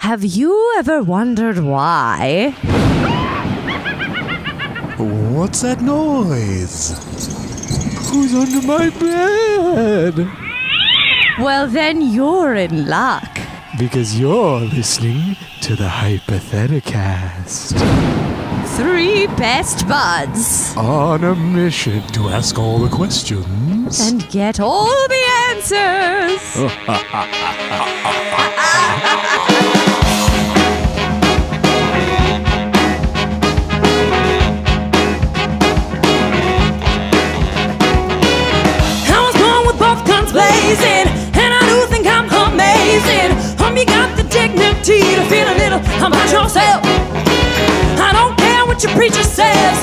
Have you ever wondered why? What's that noise? Who's under my bed? Well, then you're in luck. Because you're listening to the Hypotheticast. 3 best buds. On a mission to ask all the questions. And get all the answers. Blazing, and I do think I'm amazing. You got the dignity to feel a little about yourself. I don't care what your preacher says.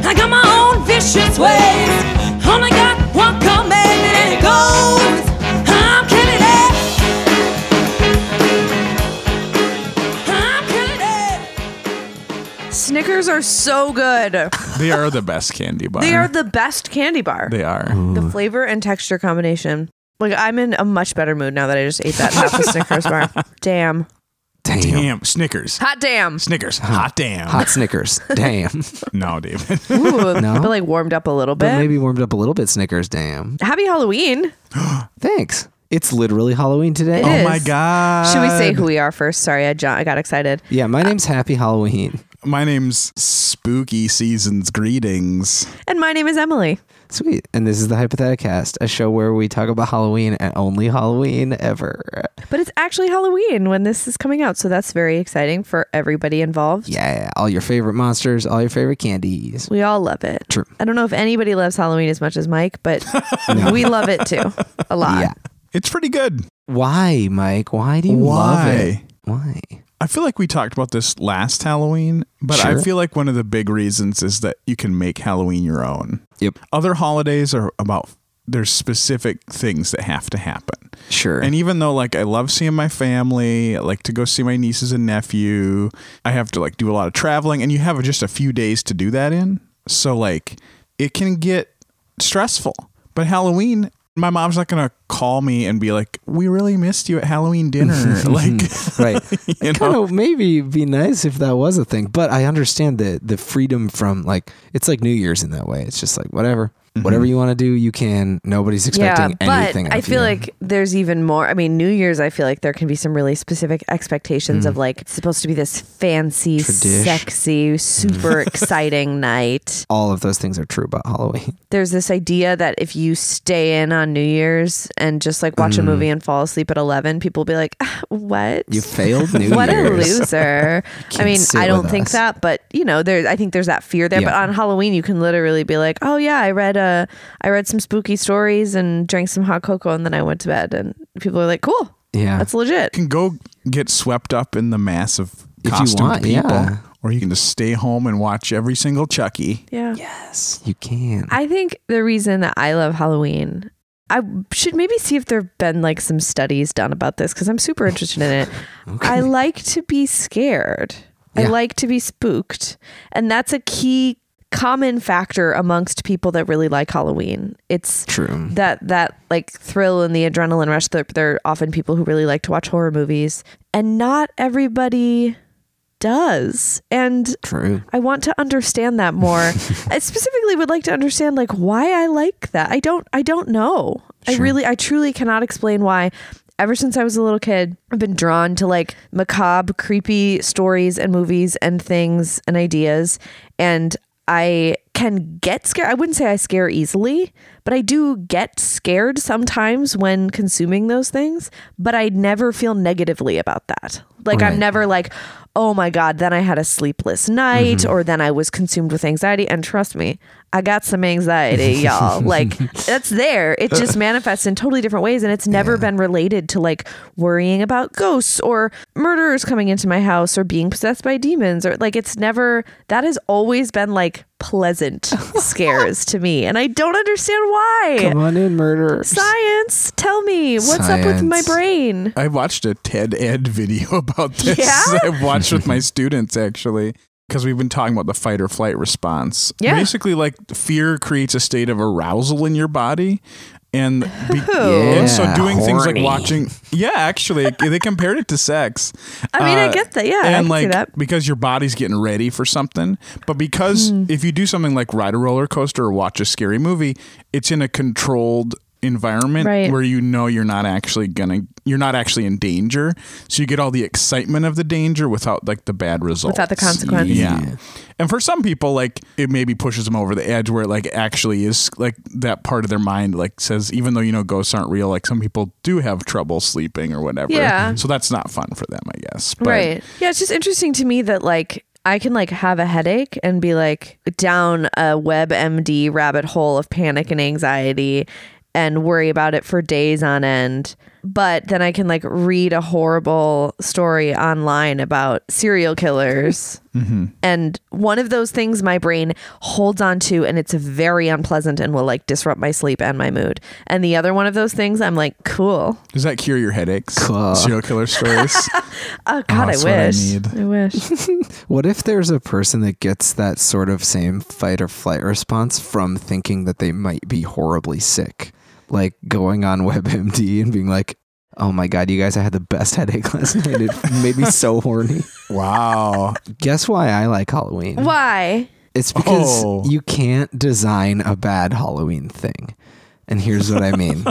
I got my own vicious ways. Only got one command and it goes, I'm killing it. I'm killing it. Snickers are so good. They are the best candy bar. They are the best candy bar. They are. The flavor and texture combination. Like, I'm in a much better mood now that I just ate that half a Snickers bar. Damn. Damn. Snickers. Hot damn. Snickers. Hot damn. Hot Snickers. Damn. No, David. Ooh, No? but like warmed up a little bit. But maybe warmed up a little bit, Snickers. Damn. Happy Halloween. Thanks. It's literally Halloween today. It Oh is. my God. Should we say who we are first? Sorry, I got excited. Yeah, my name's Happy Halloween. My name's Spooky Season's Greetings. And my name is Emily. Sweet. And this is the Hypotheticast, a show where we talk about Halloween and only Halloween ever. But it's actually Halloween when this is coming out, so that's very exciting for everybody involved. Yeah, all your favorite monsters, all your favorite candies. We all love it. True. I don't know if anybody loves Halloween as much as Mike, but we love it too. A lot. Yeah. It's pretty good. Why, Mike? Why do you love it? Why? I feel like we talked about this last Halloween, but I Sure. feel like one of the big reasons is that you can make Halloween your own. Yep. Other holidays are about, there's specific things that have to happen. Sure. And even though like I love seeing my family, I like to go see my nieces and nephew, I have to like do a lot of traveling, and you have just a few days to do that in. So like it can get stressful. But Halloween, my mom's not going to call me and be like, we really missed you at Halloween dinner. Like, right. you Kind know? of maybe be nice if that was a thing, but I understand the freedom from like, it's like New Year's in that way. It's just like, whatever you want to do, you can. Nobody's expecting anything. But I of feel you. like there's even more. I mean, New Year's, I feel like there can be some really specific expectations of like, it's supposed to be this fancy, Tradish. sexy, super exciting night. All of those things are true about Halloween. There's this idea that if you stay in on New Year's and just like watch a movie and fall asleep at 11, people will be like, what? You failed New What a Year's. loser. Can't I mean, sit I don't with think us. that, but you know, I think there's that fear there. Yeah. But on Halloween, you can literally be like, oh yeah, I read some spooky stories and drank some hot cocoa and then I went to bed, and people are like, cool. Yeah. That's legit. You can go get swept up in the mass of If you costumed want, people, yeah. or you can just stay home and watch every single Chucky. Yeah. Yes, you can. I think the reason that I love Halloween, I should maybe see if there have been like some studies done about this because I'm super interested in it. Okay. I like to be scared. I Yeah. like to be spooked. And that's a key common factor amongst people that really like Halloween. It's True. that like thrill and the adrenaline rush. There are often people who really like to watch horror movies, and not everybody does. And True. I want to understand that more. I specifically would like to understand like why I like that. I don't know. Sure. I truly cannot explain why. Ever since I was a little kid, I've been drawn to like macabre, creepy stories and movies and things and ideas. And I can get scared. I wouldn't say I scare easily, but I do get scared sometimes when consuming those things, but I never feel negatively about that. Like Right. I'm never like, oh my God, then I had a sleepless night or then I was consumed with anxiety. And trust me, I got some anxiety, y'all. Like that's there. It just manifests in totally different ways. And it's never been related to like worrying about ghosts or murderers coming into my house or being possessed by demons or like it's never, that has always been like pleasant scares to me. And I don't understand why. Come on in, murderers. Science, tell me what's up with my Science. brain? I watched a TED Ed video about this. Yeah? I've watched with my students actually, because we've been talking about the fight or flight response. Yeah. Basically, like fear creates a state of arousal in your body. And, and so doing things like watching, actually, they compared it to sex. I mean, I get that. Yeah, and I can like see that. because your body's getting ready for something, but because if you do something like ride a roller coaster or watch a scary movie, it's in a controlled environment where you know you're not actually in danger, so you get all the excitement of the danger without like the bad results, without the consequences. Yeah. And for some people, like it maybe pushes them over the edge where it like actually is like that part of their mind like says, even though you know ghosts aren't real, like some people do have trouble sleeping or whatever. Yeah. So that's not fun for them, I guess. But, right. Yeah, it's just interesting to me that like I can like have a headache and be like down a WebMD rabbit hole of panic and anxiety and worry about it for days on end. But then I can like read a horrible story online about serial killers. And one of those things my brain holds on to, and it's very unpleasant and will like disrupt my sleep and my mood. And the other one of those things, I'm like, cool. Does that cure your headaches? Cool. Serial killer stories? Oh God, I wish. I wish. What if there's a person that gets that sort of same fight or flight response from thinking that they might be horribly sick? Like going on WebMD and being like, oh my God, you guys, I had the best headache last night. It made me so horny. Wow. Guess why I like Halloween? Why? It's because you can't design a bad Halloween thing. And here's what I mean.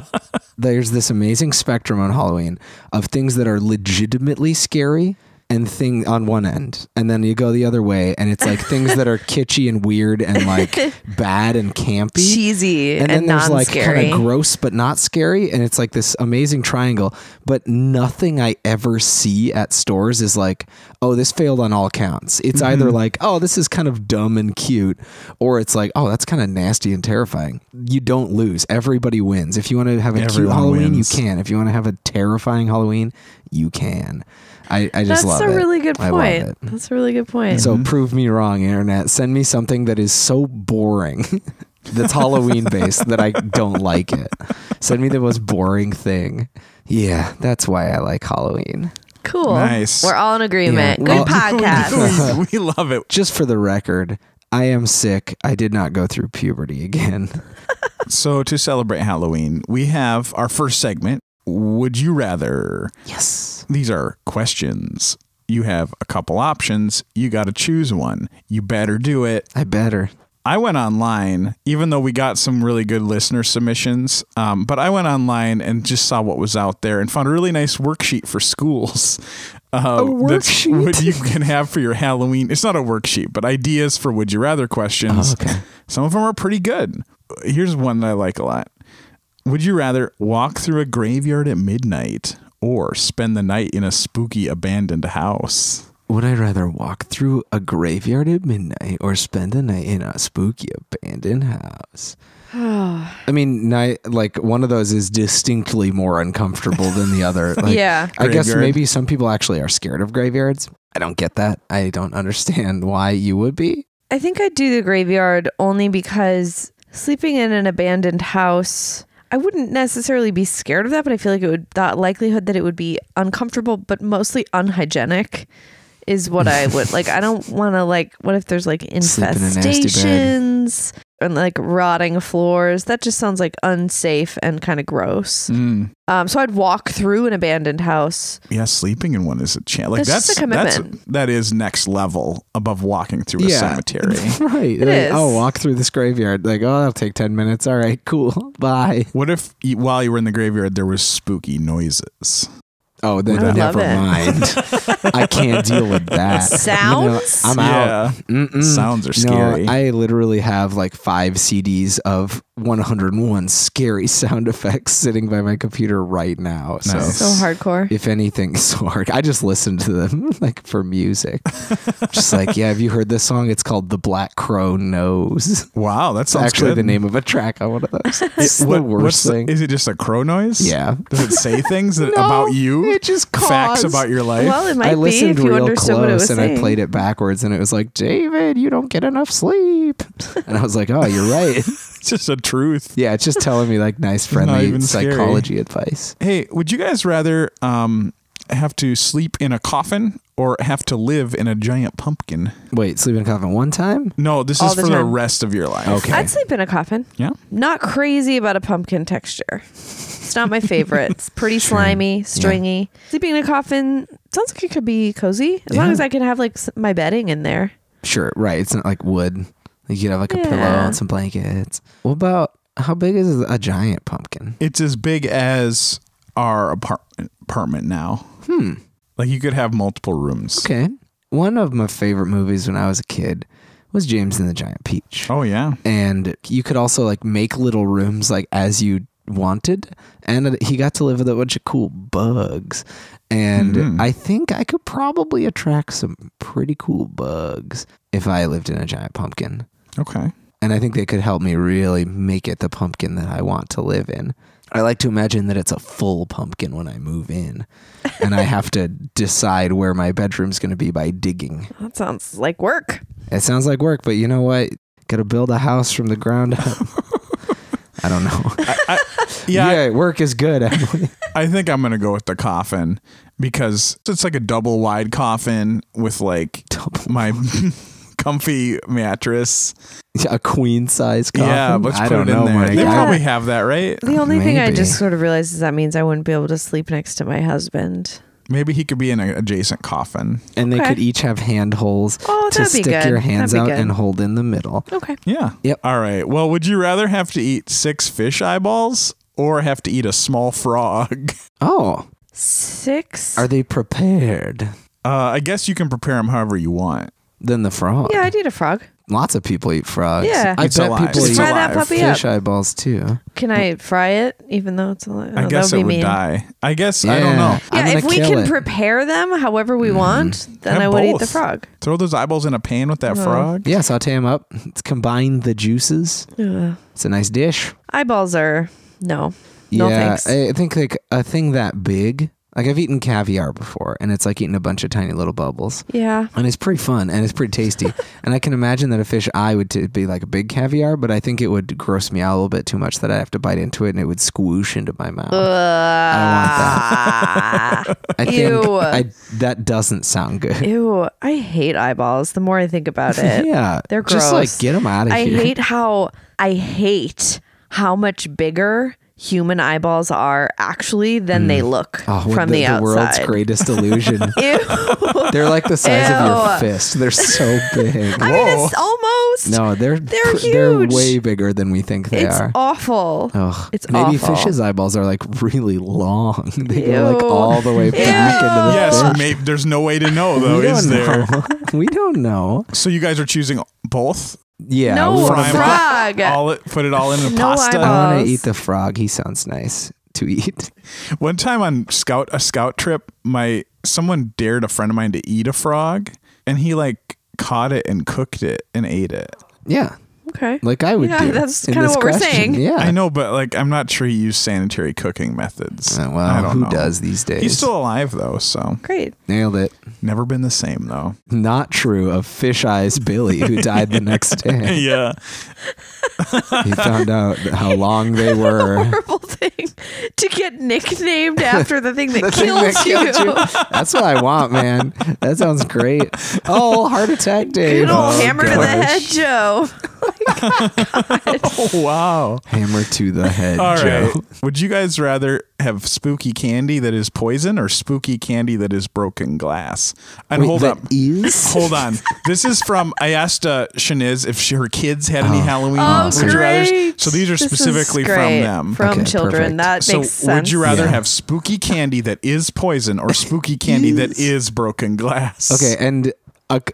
There's this amazing spectrum on Halloween of things that are legitimately scary and thing on one end, and then you go the other way and it's like things that are kitschy and weird and like bad and campy, cheesy, and then there's like non-scary. kind of gross but not scary, and it's like this amazing triangle. But nothing I ever see at stores is like, oh, this failed on all counts. It's either like, oh, this is kind of dumb and cute, or it's like, oh, that's kind of nasty and terrifying. You don't lose. Everybody wins. If you want to have a cute Halloween, you can. If you want to have a terrifying Halloween, you can. I just love it. That's a really good I love point. it. That's a really good point. So prove me wrong, internet. Send me something that is so boring that's Halloween based that I don't like it. Send me the most boring thing. Yeah, that's why I like Halloween. Cool. Nice. We're all in agreement. Yeah. Good podcast. we love it. Just for the record, I am sick. I did not go through puberty again. So to celebrate Halloween, we have our first segment, Would You Rather? Yes. These are questions. You have a couple options. You got to choose one. You better do it. I better. I went online, even though we got some really good listener submissions, but I went online and just saw what was out there and found a really nice worksheet for schools. A worksheet? What you can have for your Halloween. It's not a worksheet, but ideas for Would You Rather questions. Oh, okay. Some of them are pretty good. Here's one that I like a lot. Would you rather walk through a graveyard at midnight or spend the night in a spooky abandoned house? Would I rather walk through a graveyard at midnight or spend the night in a spooky abandoned house? I mean, like one of those is distinctly more uncomfortable than the other. Like, Yeah. I guess Graveyard. maybe some people actually are scared of graveyards. I don't get that. I don't understand why you would be. I think I'd do the graveyard only because sleeping in an abandoned house, I wouldn't necessarily be scared of that, but I feel like the likelihood that it would be uncomfortable, but mostly unhygienic is what I would like. I don't want to like, what if there's like Sleep in a nasty bed. infestations and like rotting floors? That just sounds like unsafe and kind of gross. So I'd walk through an abandoned house. Yeah, sleeping in one is a chance. Like It's just a commitment. that is next level above walking through a cemetery. Right. It is. Oh, walk through this graveyard. Like, oh, that'll take 10 minutes. All right, cool. Bye. What if while you were in the graveyard there was spooky noises? Oh, then I would never love it. mind. I can't deal with that. Sounds? I'm out. Yeah. Sounds are scary. No, I literally have like 5 CDs of 101 scary sound effects sitting by my computer right now. Nice. So hardcore. If anything, so hard. I just listen to them like for music. Just like, yeah, have you heard this song? It's called The Black Crow Knows. Wow, that It's sounds actually good. the name of a track on one of those. It's the What's worst thing. Is it just a crow noise? Yeah. Does it say things No, about you? it just Facts caused- about your life? Well, it might I be listened if you real understood what it was close and saying. I played it backwards and it was like, David, you don't get enough sleep. And I was like, oh, you're right. It's just a truth. Yeah, it's just telling me like nice, not friendly even scary. psychology advice. Hey, would you guys rather have to sleep in a coffin or have to live in a giant pumpkin? Wait, sleep in a coffin one time? No, this All is the for the time. rest of your life. Okay. I'd sleep in a coffin. Yeah. Not crazy about a pumpkin texture. It's not my favorite. It's pretty slimy, stringy. Sleeping in a coffin sounds like it could be cozy as long as I can have like my bedding in there. Sure, right. It's not like wood. Like you could have like a pillow Yeah. and some blankets. What about how big is a giant pumpkin? It's as big as our apartment now. Like you could have multiple rooms. Okay. One of my favorite movies when I was a kid was James and the Giant Peach. Oh yeah. And you could also like make little rooms like as you wanted. And he got to live with a bunch of cool bugs. And I think I could probably attract some pretty cool bugs if I lived in a giant pumpkin. Okay. And I think they could help me really make it the pumpkin that I want to live in. I like to imagine that it's a full pumpkin when I move in. And I have to decide where my bedroom's going to be by digging. That sounds like work. It sounds like work, but you know what? Got to build a house from the ground up. I don't know. Yeah. Work is good, Emily. I think I'm gonna go with the coffin because it's like a double wide coffin with like my comfy mattress. A queen size coffin. Yeah, let's I put don't it in know, there. Mike. They I- probably have that, right? The only thing I Maybe. just sort of realized is that means I wouldn't be able to sleep next to my husband. Maybe he could be in an adjacent coffin. And they Okay. could each have hand holes Oh, to that'd be stick good. your hands That'd be out good. and hold in the middle. Okay. Yeah. Yep. All right. Well, would you rather have to eat 6 fish eyeballs or have to eat a small frog? Oh, 6. are they prepared? I guess you can prepare them however you want. Then the frog. Yeah, I'd eat a frog. Lots of people eat frogs. Yeah. I It's bet alive. people It's eat Fry that alive. puppy fish up. eyeballs too. Can I fry it even though it's alive? I guess that it would would be mean. die. I guess, I don't Yeah. know. I'm Yeah, gonna if we kill can it. prepare them however we want, then Have I would eat the both. frog. Throw those eyeballs in a pan with that frog. Yeah, saute them up. Let's combine the juices. Ugh. It's a nice dish. Eyeballs are no. No yeah, thanks. I think like a thing that big. Like I've eaten caviar before, and it's like eating a bunch of tiny little bubbles. Yeah. And it's pretty fun, and it's pretty tasty. And I can imagine that a fish eye would be like a big caviar, but I think it would gross me out a little bit too much that I'd have to bite into it, and it would squoosh into my mouth. I don't want that. I think that doesn't sound good. Ew. I hate eyeballs. The more I think about it. Yeah, They're just gross. like get them out of I here. hate how much bigger human eyeballs are actually than they look from the outside. world's greatest illusion. Ew. They're like the size of your Ew. fist. They're so big. I mean, it's almost. No, they're huge. way bigger than we think they It's are. awful. Ugh. It's Maybe awful. fish's eyeballs are like really long. They go like Ew. all the way back into the Yes, fish. maybe there's no way to know though, we is don't there? know. We don't know. So you guys are choosing both? Yeah, No, we wanna- Fry 'em up, frog. put it all in a No pasta. I want eyeballs. to eat the frog. He sounds nice to eat. One time on a scout trip, someone dared a friend of mine to eat a frog, and he like caught it and cooked it and ate it. Yeah, Okay. like I would Yeah, do. that's in kinda this what we're question. saying. Yeah, I know, but like I'm not sure he used sanitary cooking methods. Well, I don't who know. does these days? He's still alive though, so Great. Nailed it. never been the same though. Not true of Fish Eyes Billy, who died the next day. Yeah. He found out how long they were. Horrible thing to get nicknamed after the thing that The thing kills that you. killed you. That's what I want, man. That sounds great. Oh, heart attack, Dave. Good old hammer to the gosh. head, Joe. Oh wow. Hammer to the head, All Joe. right. Would you guys rather have spooky candy that is poison or spooky candy that is broken glass? And Wait, hold that up. is? Hold on. This is from, I asked Shaniz if her kids had any Halloween. Oh, would you rather? great. So these are This is specifically from great. them. From Okay, children. perfect. That So makes sense. would you rather Yeah. have spooky candy that is poison or spooky candy that is broken glass? Okay, and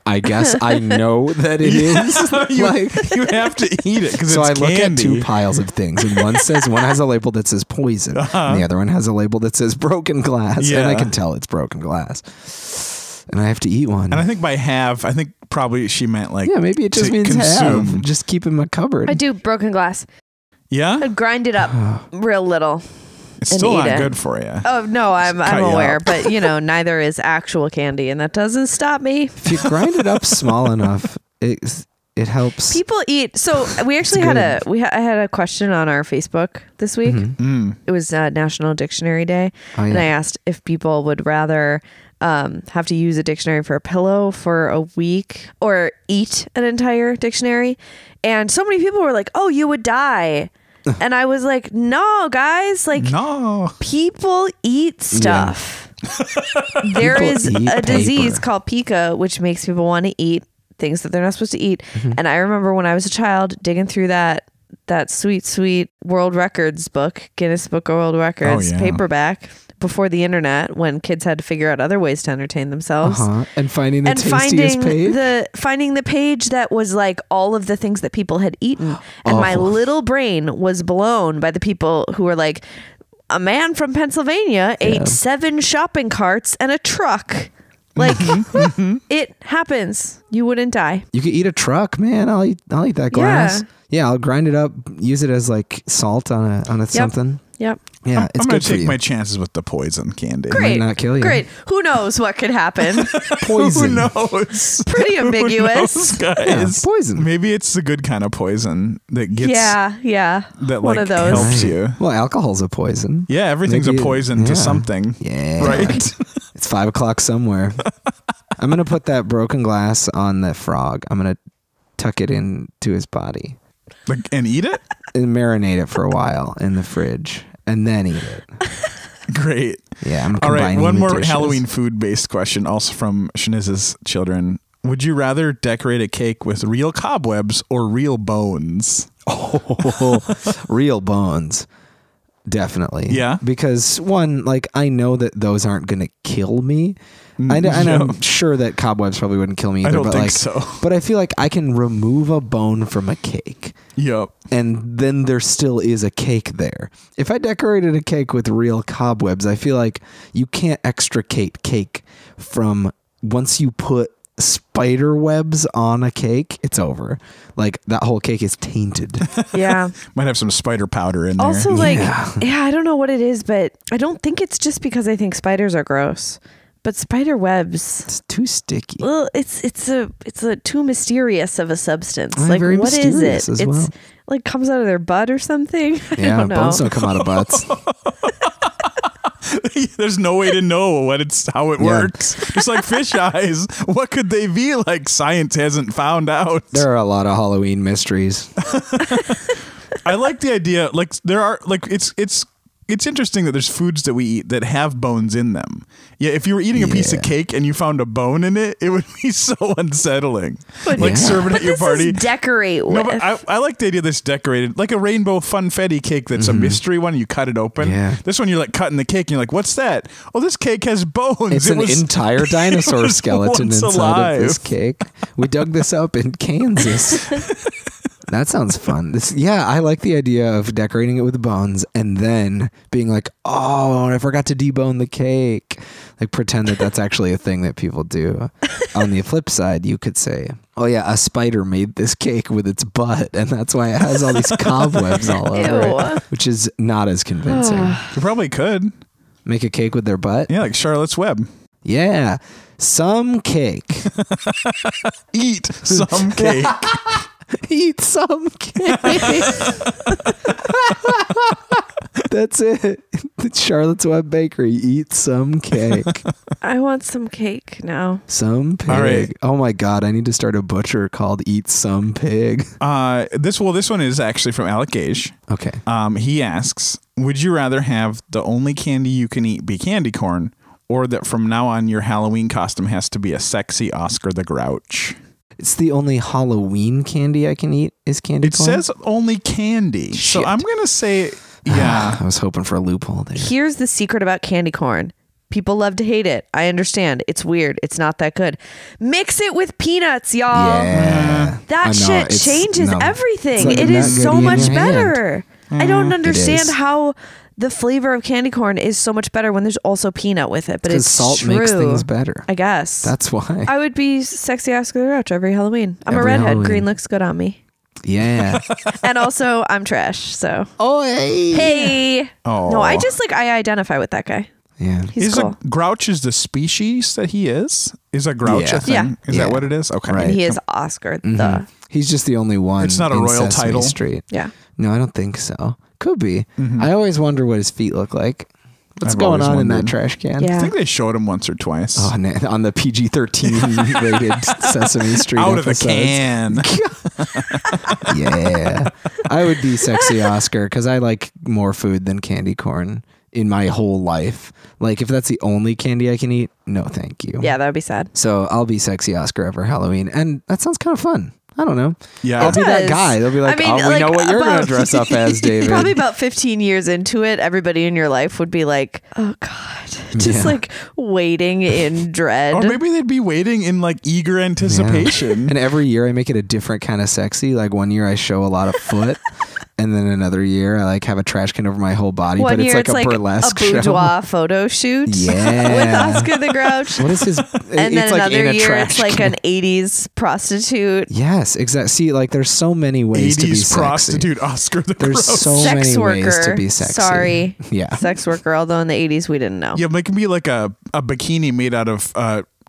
I guess I know that it is. you, Like, you have to eat it because so it's I look candy. at two piles of things, and one has a label that says poison, and the other one has a label that says broken glass, and I Yeah. can tell it's broken glass, and I have to eat one. And I think by have, I think probably she meant like yeah, maybe it just to means consume. have. Just keep in my cupboard. I do broken glass. Yeah, I'd grind it up real little. it's and still eat not it. good for you. Oh no, I'm cut you aware, up. but neither is actual candy, and that doesn't stop me. If you grind it up small enough, it It helps. People eat. So we actually had I had a question on our Facebook this week. It was National Dictionary Day, Oh, yeah. and I asked if people would rather have to use a dictionary for a pillow for a week or eat an entire dictionary. And so many people were like, "Oh, you would die." And I was like, "No, guys, like No. people eat stuff." There People is eat a disease paper. called pica, which makes people want to eat things that they're not supposed to eat. And I remember when I was a child digging through that sweet World Records book, Guinness Book of World Records, yeah. paperback, before the internet, when kids had to figure out other ways to entertain themselves. And finding the And tastiest finding page. finding the page that was like all of the things that people had eaten, and my little brain was blown by the people who were like, a man from Pennsylvania ate 7 shopping carts and a truck. Like it happens. You wouldn't die. You could eat a truck, man. I'll eat that glass. Yeah, I'll grind it up, use it as like salt on a something. Yep. Yeah, it's I'm gonna good for take you. my chances with the poison candy. Great. not kill you. Great. Who knows what could happen? Poison. Who knows? Pretty Who ambiguous. knows, guys? Yeah, poison. Maybe it's the good kind of poison that gets Yeah. that One like of those. helps you. Well, alcohol's a poison. Yeah, everything's Maybe a poison to yeah. something. Yeah. Right? It's 5 o'clock somewhere. I'm gonna put that broken glass on the frog. I'm gonna tuck it into his body Like, and eat it? and marinate it for a while in the fridge, and then eat it. Great. Yeah, I'm All right, combining one the more dishes. Halloween food-based question, also from Shaniz's children. Would you rather decorate a cake with real cobwebs or real bones? Real bones. Definitely. Yeah? Because one, like, I know that those aren't going to kill me. And yeah. I'm sure that cobwebs probably wouldn't kill me either. I don't but think like, so. But I feel like I can remove a bone from a cake. Yep. And then there still is a cake there. If I decorated a cake with real cobwebs, I feel like you can't extricate cake from once you put spider webs on a cake, it's over. Like that whole cake is tainted. Yeah. Might have some spider powder in there. Also, like, Yeah. I don't know what it is, but I don't think it's just because I think spiders are gross. But spider webs, It's too sticky. well, it's a too mysterious of a substance. Oh, like, very what is mysterious it? as It's well. like comes out of their butt or something. I Yeah, don't know. bones don't come out of butts. There's no way to know how it Yeah. works. Just like fish eyes. What could they be like? Science hasn't found out. There are a lot of Halloween mysteries. I like the idea. Like there are like it's interesting that there's foods that we eat that have bones in them. Yeah, if you were eating a piece of Yeah. cake and you found a bone in it, it would be so unsettling. But- Like Yeah. serving at But your this party. is decorate with. No, but I like the idea that's decorated like a rainbow funfetti cake that's a mystery one. You cut it open. Yeah. This one you're like cutting the cake and you're like, what's that? Oh, this cake has bones. It's It an was- entire dinosaur was skeleton once inside alive. of this cake. We dug this up in Kansas. That sounds fun. I like the idea of decorating it with bones and then being like, oh, I forgot to debone the cake. Like pretend that that's actually a thing that people do. On the flip side, you could say, oh yeah, a spider made this cake with its butt and that's why it has all these cobwebs all over Ew. it, which is not as convincing. You probably could. Make a cake with their butt? Yeah, like Charlotte's Web. Yeah. Some cake. Eat some cake. Eat some cake. That's it. Charlotte's Web Bakery. Eat some cake. I want some cake now. Some pig. All right. Oh my God. I need to start a butcher called Eat Some Pig. This one is actually from Alec Gage. Okay. He asks, would you rather have the only candy you can eat be candy corn, or that from now on your Halloween costume has to be a sexy Oscar the Grouch? It's the only Halloween candy I can eat is candy It corn. says only candy. So Shit. I'm going to say, yeah. I was hoping for a loophole there. Here's the secret about candy corn. People love to hate it. I understand. It's weird. It's not that good. Mix it with peanuts, y'all. Yeah. That I know, shit it's- changes no. everything. It's like It a is nut so goodie in much your hand. better. I don't understand is. how the flavor of candy corn is so much better when there's also peanut with it. But Because it's salt true. makes things better. I guess. That's why. I would be sexy Oscar the Grouch every Halloween. I'm a Every redhead. Halloween. Green looks good on me. Yeah. And also, I'm trash. So, Oh, hey. hey. Oh. No, I identify with that guy. Yeah. He's cool. Grouch is the species that he is? Is a Grouch Yeah. a thing? Yeah. Is Yeah. that what it is? Okay. Right. And he is Oscar the. He's just the only one. It's not a in royal Sesame title? Street. Yeah. No, I don't think so. Could be. I always wonder what his feet look like. What's I've going always on in that wondered. trash can? Yeah. I think they showed him once or twice. Oh, on the PG-13 rated Sesame Street Out of the episodes. can. Yeah. I would be sexy Oscar because I like more food than candy corn in my whole life. Like, if that's the only candy I can eat, no thank you. Yeah, that would be sad. So I'll be sexy Oscar over Halloween. And that sounds kind of fun. I don't know. Yeah. I'll be that does. guy. They'll be like, I mean, oh, we know like, what you're going to about- dress up as, David. Probably about 15 years into it, everybody in your life would be like, oh God, just Yeah. like waiting in dread. Or maybe they'd be waiting in like eager anticipation. And every year I make it a different kind of sexy. Like one year I show a lot of foot. And then another year, I like have a trash can over my whole body, One but it's year like a burlesque a show. boudoir photo shoot Yeah. with Oscar the Grouch. What is his? And it's then like another in a year, trash it's like can. an 80s prostitute. Yes, exactly. See, like there's so many ways to be 80s sexy. prostitute Oscar the There's Grouch. so Sex many worker. ways to be sexy. Sorry. Yeah. Sex worker, although in the 80s we didn't know. Yeah, but it can be like a bikini made out of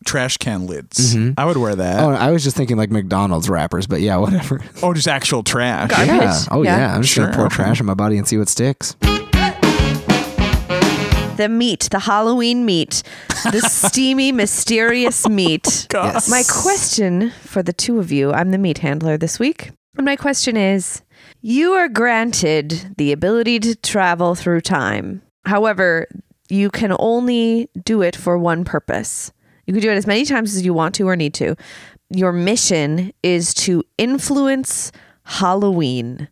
trash can lids. I would wear that. Oh, I was just thinking like McDonald's wrappers, but yeah, whatever. Oh, just actual trash. Garbage. Yeah. Oh Yeah. yeah. I'm just gonna Sure. pour trash on my body and see what sticks. The meat, the Halloween meat, the steamy, mysterious meat. God. Yes. My question for the two of you, I'm the meat handler this week. And my question is, you are granted the ability to travel through time. However, you can only do it for one purpose. You can do it as many times as you want to or need to. Your mission is to influence Halloween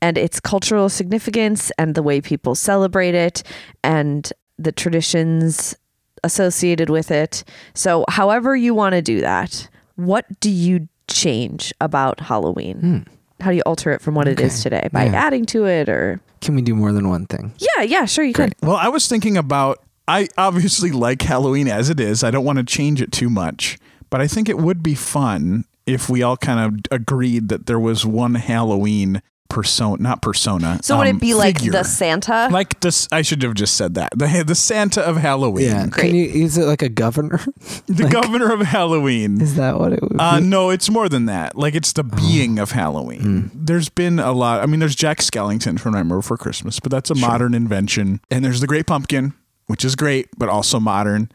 and its cultural significance and the way people celebrate it and the traditions associated with it. So however you want to do that, what do you change about Halloween? How do you alter it from what it is today? By Yeah. adding to it or... Can we do more than one thing? Yeah, sure you could. Well, I was thinking about, I obviously like Halloween as it is. I don't want to change it too much, but I think it would be fun if we all kind of agreed that there was one Halloween not persona. So would it be like figure. the Santa? Like this, I should have just said that. The Santa of Halloween. Yeah. Great. Can you? Is it like a governor? The governor of Halloween. Is that what it would be? No, it's more than that. Like it's the being of Halloween. There's been a lot. I mean, there's Jack Skellington from Nightmare Before Christmas, but that's a modern invention. And there's the Great Pumpkin, which is great, but also modern.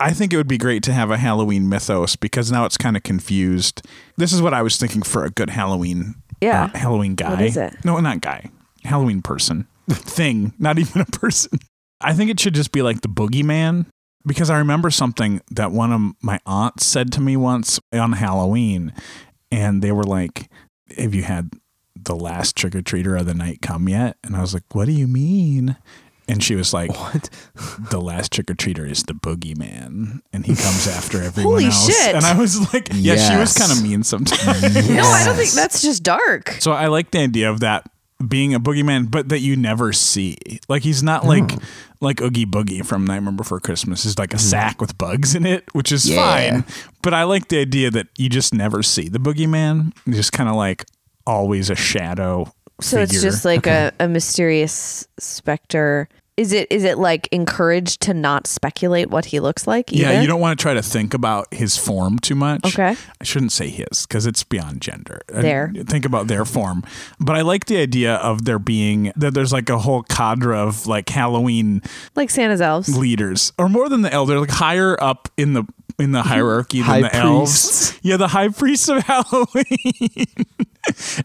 I think it would be great to have a Halloween mythos because now it's kind of confused. This is what I was thinking for a good Halloween. Yeah. Halloween guy. What is it? No, not guy. Halloween person. Thing. Not even a person. I think it should just be like the boogeyman. Because I remember something that one of my aunts said to me once on Halloween. And they were like, have you had the last trick-or-treater of the night come yet? And I was like, what do you mean? And she was like, What? the last trick-or-treater is the boogeyman. And he comes after everyone Holy else. shit. And I was like, yeah, she was Yes. kind of mean sometimes. No, I don't think Yes. that's just dark. So I like the idea of that being a boogeyman, but that you never see. Like he's not like Oogie Boogie from Nightmare Before Christmas. Is like a sack with bugs in it, which is Yeah. fine. But I like the idea that you just never see the boogeyman. You're just kind of like always a shadow. So it's figure. just like a mysterious specter. Is it like encouraged to not speculate what he looks like either? Yeah, you don't want to try to think about his form too much. Okay. I shouldn't say his because it's beyond gender. Their. Think about their form. But I like the idea of there being that there's like a whole cadre of like Halloween Like Santa's elves. leaders, or more than the elder, like higher up in the hierarchy than High the elves. priests. Yeah, the high priests of Halloween.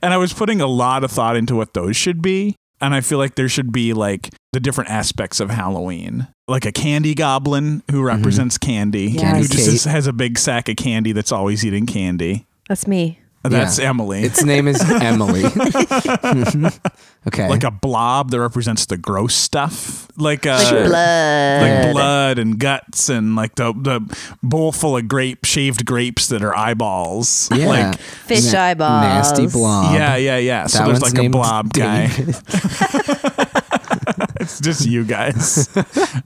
And I was putting a lot of thought into what those should be. And I feel like there should be like the different aspects of Halloween, like a candy goblin who represents candy, Yes. who just Kate. has a big sack of candy that's always eating candy. That's me. That's Yeah. Emily. Its name is Emily. Okay. like a blob that represents the gross stuff, like Blood. like blood and guts and like the bowl full of shaved grapes that are eyeballs. yeah. Like, Fish eyeballs. Nasty blob. yeah. So That there's one's like a named blob guy. David. It's just you guys.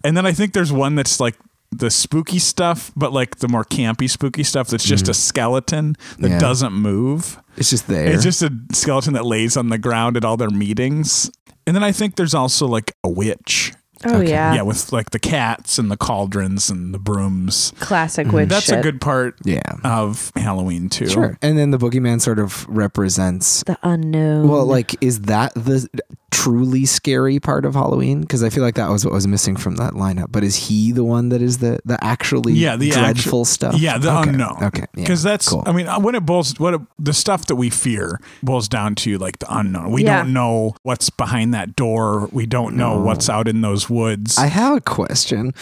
And then I think there's one that's like the spooky stuff, but like the more campy spooky stuff that's just a skeleton that Yeah. doesn't move. It's just there. It's just a skeleton that lays on the ground at all their meetings. And then I think there's also like a witch. Oh yeah. Yeah, with like the cats and the cauldrons and the brooms. Classic witch That's shit. a good part Yeah. of Halloween too. Sure. And then the boogeyman sort of represents. The unknown. Well, like, is that the truly scary part of Halloween? Because I feel like that was what was missing from that lineup. But is he the one that is the actually the dreadful stuff? Yeah, the unknown. Okay, yeah, because that's cool. I mean, when it boils, the stuff that we fear boils down to like the unknown. We Yeah. don't know what's behind that door. We don't know what's out in those woods. I have a question.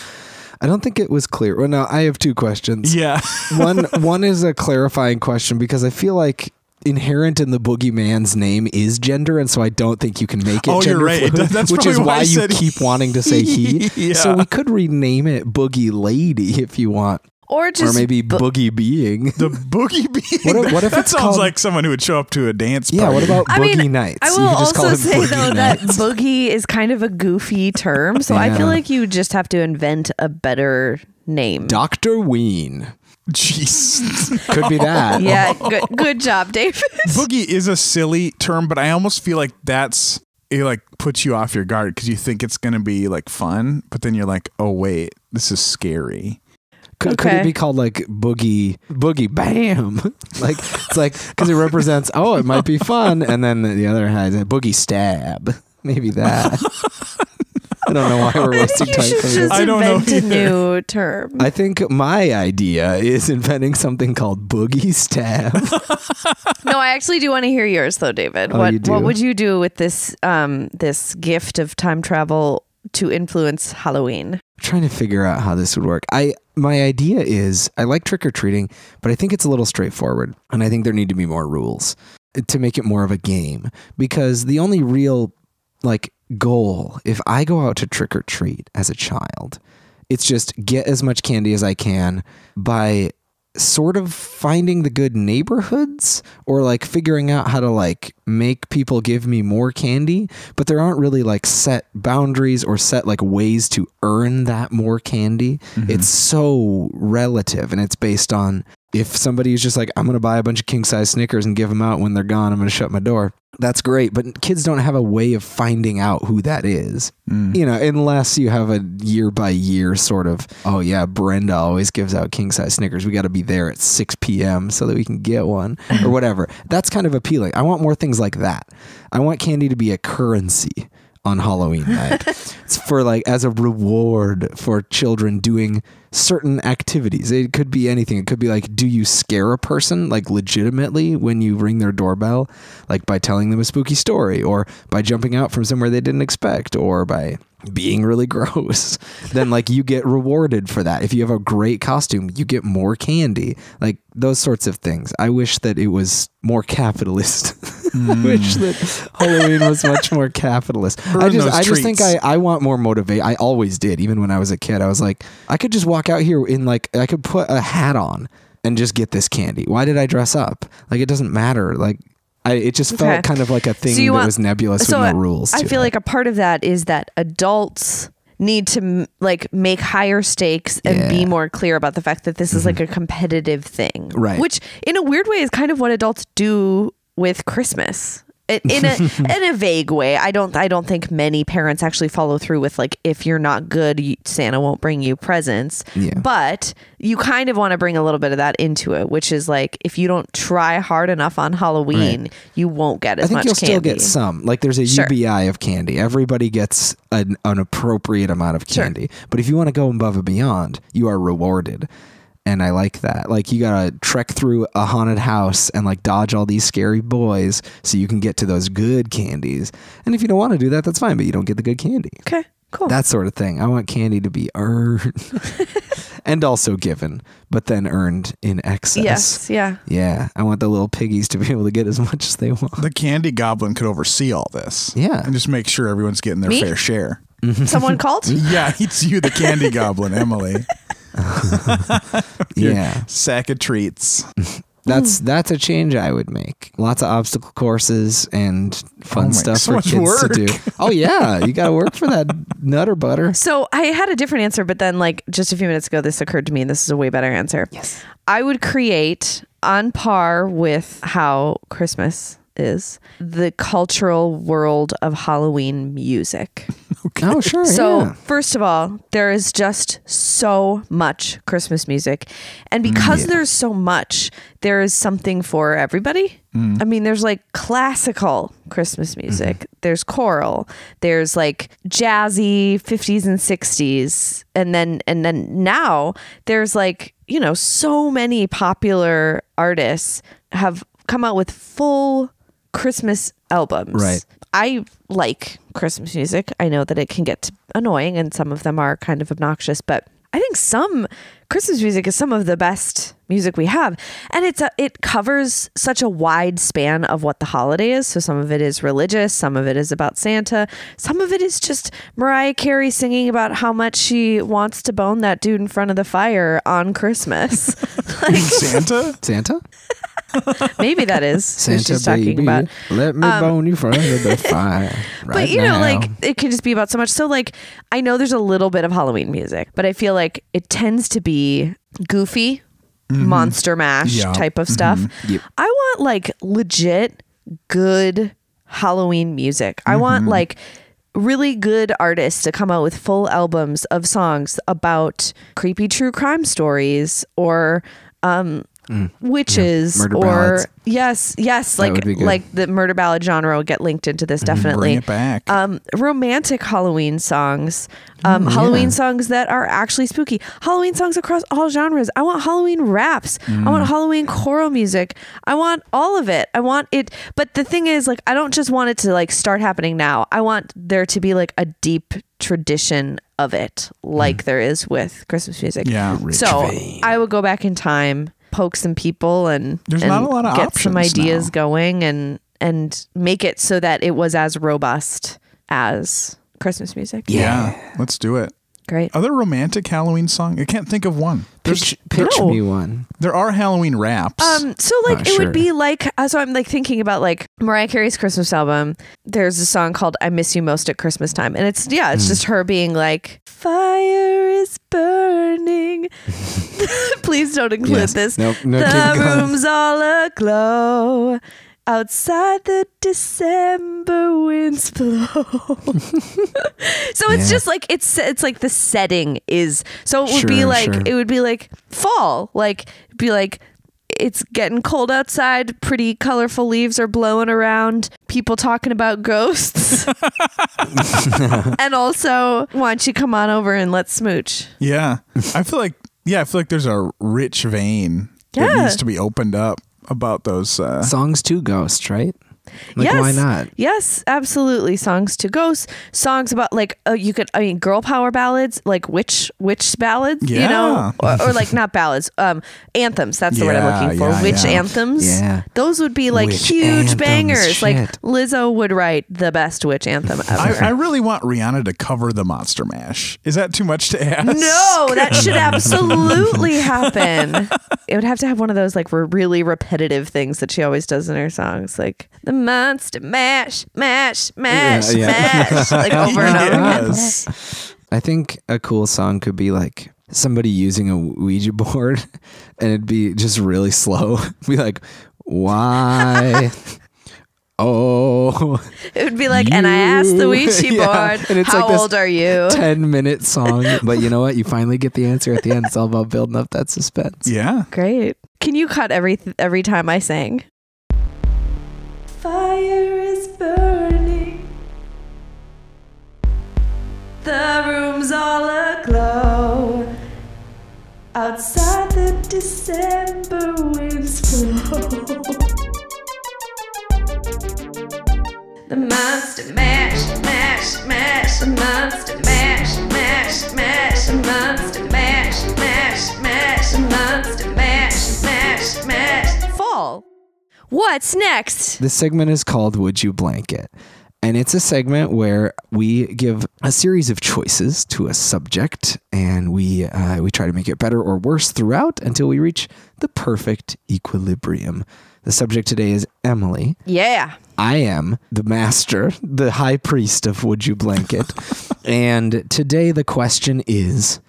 I don't think it was clear. Well, no, I have two questions. yeah, One is a clarifying question because I feel like inherent in the boogeyman's name is gender, and so I don't think you can make it Oh, you're gender right. fluid, That's which is probably why why I you said keep wanting to say he. Yeah. So we could rename it Boogie Lady if you want, or just or maybe Boogie Being. the boogie bee. What if that it's sounds called- like someone who would show up to a dance party? Yeah, what about I Boogie mean, Nights? I You will could just call also it say Boogie though that Nights. boogie is kind of a goofy term, so I Yeah. feel like you just have to invent a better name. Dr. Ween. Jeez. Could be that. Yeah, good job, David. Boogie is a silly term, but I almost feel like it like puts you off your guard because you think it's going to be like fun, but then you're like, oh wait, this is scary. Could Okay. it be called like Boogie Bam? Like, it's like, because it represents, oh, it might be fun. And then the other has Boogie Stab. Maybe that. I don't know why we're I wasting think you time. should for just this. I don't know invent a either. new term. I think my idea is inventing something called Boogie Stab. No, I actually do want to hear yours though, David. Oh, what you do? what would you do with this this gift of time travel to influence Halloween? Trying to figure out how this would work. My idea is I like trick or treating, but I think it's a little straightforward, and I think there need to be more rules to make it more of a game. Because the only real like goal, if I go out to trick or treat as a child, it's just get as much candy as I can by sort of finding the good neighborhoods or like figuring out how to like make people give me more candy, but there aren't really like set boundaries or set like ways to earn that more candy. It's so relative, and it's based on if somebody is just like, I'm going to buy a bunch of king size Snickers and give them out when they're gone, I'm going to shut my door. That's great. But kids don't have a way of finding out who that is, you know, unless you have a year by year sort of, oh yeah, Brenda always gives out king size Snickers. We got to be there at 6 p.m. so that we can get one or whatever. That's kind of appealing. I want more things like that. I want candy to be a currency on Halloween night. It's for like as a reward for children doing certain activities. It could be anything. It could be like, do you scare a person like legitimately when you ring their doorbell, like by telling them a spooky story or by jumping out from somewhere they didn't expect or by being really gross? Then like you get rewarded for that. If you have a great costume, you get more candy, like those sorts of things. I wish that it was more capitalist. I wish that Halloween was much more capitalist. I Earn those just think treats. I want more motivate. I always did. Even when I was a kid, I was like, I could just walk out here in like, I could put a hat on and just get this candy. Why did I dress up? Like, it doesn't matter. Like, it just felt Okay. kind of like a thing So you that want- was nebulous so with no rules. I to feel it. like a part of that is that adults need to like make higher stakes and be Yeah. more clear about the fact that this is like a competitive thing. Right. Which in a weird way is kind of what adults do with Christmas. In a vague way. I don't think many parents actually follow through with like, if you're not good, Santa won't bring you presents. Yeah. But you kind of want to bring a little bit of that into it, which is like, if you don't try hard enough on Halloween, you won't get as I think much you'll candy. still get some. Like there's a Sure. UBI of candy. Everybody gets an appropriate amount of Sure. candy. But if you want to go above and beyond, you are rewarded. And I like that. Like you gotta trek through a haunted house and like dodge all these scary boys so you can get to those good candies. And if you don't want to do that, that's fine, but you don't get the good candy. Okay, cool. That sort of thing. I want candy to be earned and also given, but then earned in excess. Yes, yeah. Yeah. I want the little piggies to be able to get as much as they want. The candy goblin could oversee all this. Yeah. And just make sure everyone's getting their Me? fair share. Someone called? Yeah, it's you, the candy goblin, Emily. Your Yeah. sack of treats. That's a change I would make. Lots of obstacle courses and fun Oh my- stuff so for much kids work. to do. Oh yeah, you got to work for that nutter butter. So I had a different answer, but then like just a few minutes ago, this occurred to me and this is a way better answer. Yes. I would create on par with how Christmas is the cultural world of Halloween music. Oh, sure. So, yeah. first of all, there is just so much Christmas music. And because there's so much, there is something for everybody. I mean, there's like classical Christmas music. There's choral. There's like jazzy 50s and 60s. And then now there's like, you know, so many popular artists have come out with full Christmas albums. Right. I like Christmas music. I know that it can get annoying and some of them are kind of obnoxious, but I think some Christmas music is some of the best music we have. And it covers such a wide span of what the holiday is. So some of it is religious, some of it is about Santa, some of it is just Mariah Carey singing about how much she wants to bone that dude in front of the fire on Christmas. Like, Santa? maybe that is who Santa she's talking baby, about. let me bone you front of the fire. But you know, like it could just be about so much. So like, I know there's a little bit of Halloween music, but I feel like it tends to be goofy, Monster Mash type of stuff. Yep. I want like legit good Halloween music. I want like really good artists to come out with full albums of songs about creepy true crime stories or witches Murder or ballads. yes That would be good. like the murder ballad genre will get linked into this definitely. Bring it back. Romantic Halloween songs, Halloween songs that are actually spooky, Halloween songs across all genres. I want Halloween raps. I want Halloween choral music. I want all of it. I want it. But the thing is, like, I don't just want it to like start happening now. I want there to be like a deep tradition of it, like there is with Christmas music. Yeah. So I would go back in time, poke some people, and There's and not a lot of get some options ideas now. going, and make it so that it was as robust as Christmas music. Yeah. Let's do it. Great. Other romantic Halloween song? I can't think of one. pitch No. me one. There are Halloween raps. So like it sure. would be like, so I'm like thinking about like Mariah Carey's Christmas album. There's a song called I Miss You Most at Christmas Time. And it's just her being like, fire is burning. Please don't include Yes. this. Nope. No, The keep going. room's all aglow. Outside the December winds blow. So it's just like it's like the setting is, so it would be Sure, like sure. it would be like fall, like it'd be like it's getting cold outside, pretty colorful leaves are blowing around, people talking about ghosts. And also, why don't you come on over and let's smooch? yeah. I feel like there's a rich vein that Yeah. needs to be opened up about those. Songs to Ghosts, right? Like, why not? Yes, absolutely. Songs to ghosts, songs about like girl power ballads, like witch ballads, you know, or like not ballads, anthems. That's the word I'm looking for. Yeah, Witch yeah. anthems. Yeah. Those would be like Witch huge anthems, bangers. Like shit. Lizzo would write the best witch anthem ever. I really want Rihanna to cover the Monster Mash. Is that too much to ask? No, that should absolutely happen. It would have to have one of those like really repetitive things that she always does in her songs, like the monster mash, mash, mash, Yeah, yeah. mash, like over and over again. Yes. I think a cool song could be like somebody using a Ouija board and it'd be just really slow. Be like, why? Oh, It would be like, and I asked the Ouija Yeah, board, and it's how like this old are you? 10-minute song. But you know what? You finally get the answer at the end. It's all about building up that suspense. Yeah. Great. Can you cut every time I sang? Fire is burning. The room's all aglow. Outside the December winds blow. The monster mash, mash, mash. The monster mash, mash, mash. The monster mash, mash, mash. The monster mash, mash, mash. Fall. What's next? This segment is called Would You Blanket? And it's a segment where we give a series of choices to a subject and we try to make it better or worse throughout until we reach the perfect equilibrium. The subject today is Emily. Yeah. I am the master, the high priest of Would You Blanket. And today the question is,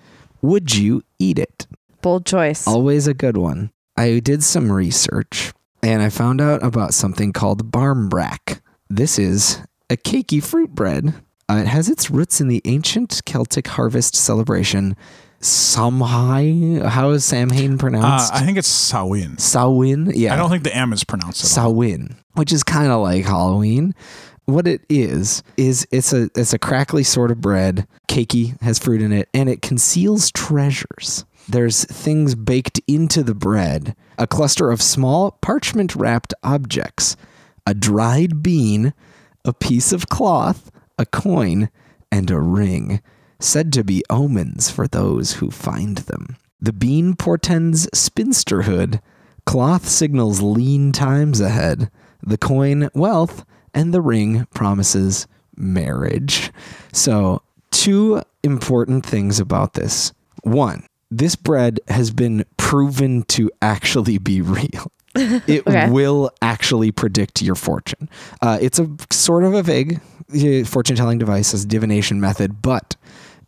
would you eat it? Bold choice. Always a good one. I did some research and I found out about something called barmbrack. This is a cakey fruit bread It has its roots in the ancient Celtic harvest celebration, Samhain. How is Samhain pronounced? I think it's Samhain. Samhain. Yeah. I don't think the M is pronounced at all. Samhain, which is kind of like Halloween. What it is it's a crackly sort of bread, cakey, has fruit in it, and it conceals treasures. There's things baked into the bread, a cluster of small parchment-wrapped objects, a dried bean, a piece of cloth, a coin, and a ring, said to be omens for those who find them. The bean portends spinsterhood, cloth signals lean times ahead, the coin, wealth, and the ring promises marriage. So, 2 important things about this. 1, this bread has been proven to actually be real. It will actually predict your fortune. It's a sort of a vague fortune-telling device as a divination method, but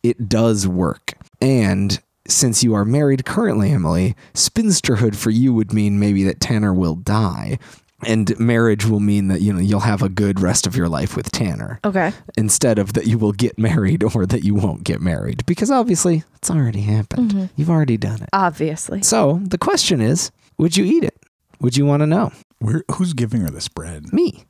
it does work. And since you are married currently, Emily, spinsterhood for you would mean maybe that Tanner will die. And marriage will mean that, you'll have a good rest of your life with Tanner. Okay. Instead of that you will get married or that you won't get married. Because obviously, it's already happened. Mm-hmm. You've already done it. Obviously. So, the question is, would you eat it? Would you want to know? Who's giving her this bread? Me.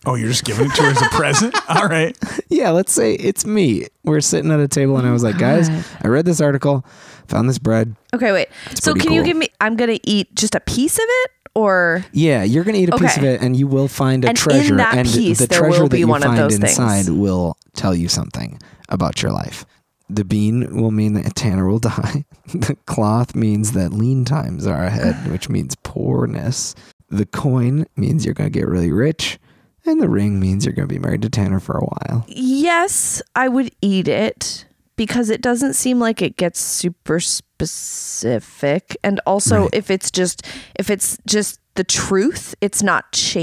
Oh, you're just giving it to her as a present? All right. Yeah, let's say it's me. We're sitting at a table and I was like, guys, I read this article, found this bread. Okay, wait. So can you give me, I'm going to eat just a piece of it? Or yeah, you're going to eat a piece of it and you will find a treasure. In that and piece, the there treasure will that be you one of find those inside things. will tell you something about your life. The bean will mean that Tanner will die. The cloth means that lean times are ahead, which means poorness. The coin means you're going to get really rich. And the ring means you're going to be married to Tanner for a while. Yes, I would eat it because it doesn't seem like it gets super specific. And also if it's just the truth, it's not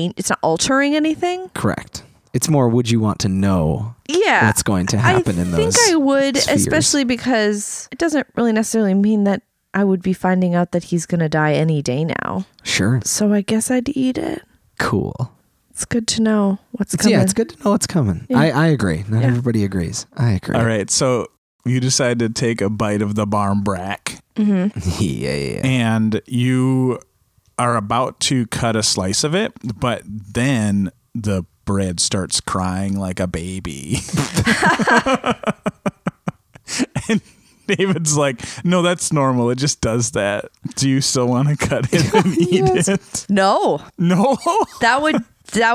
altering anything. Correct. It's more, would you want to know what's going to happen in those I think I would, spheres? Especially because it doesn't really necessarily mean that I would be finding out that he's going to die any day now. Sure. So I guess I'd eat it. Cool. It's good to know what's coming. Yeah, it's good to know what's coming. Yeah. I agree. Not everybody agrees. I agree. All right. So you decide to take a bite of the barmbrack. Mm-hmm. Yeah. And you are about to cut a slice of it, but then the bread starts crying like a baby. And David's like, no, that's normal. It just does that. Do you still want to cut it and eat it? No. That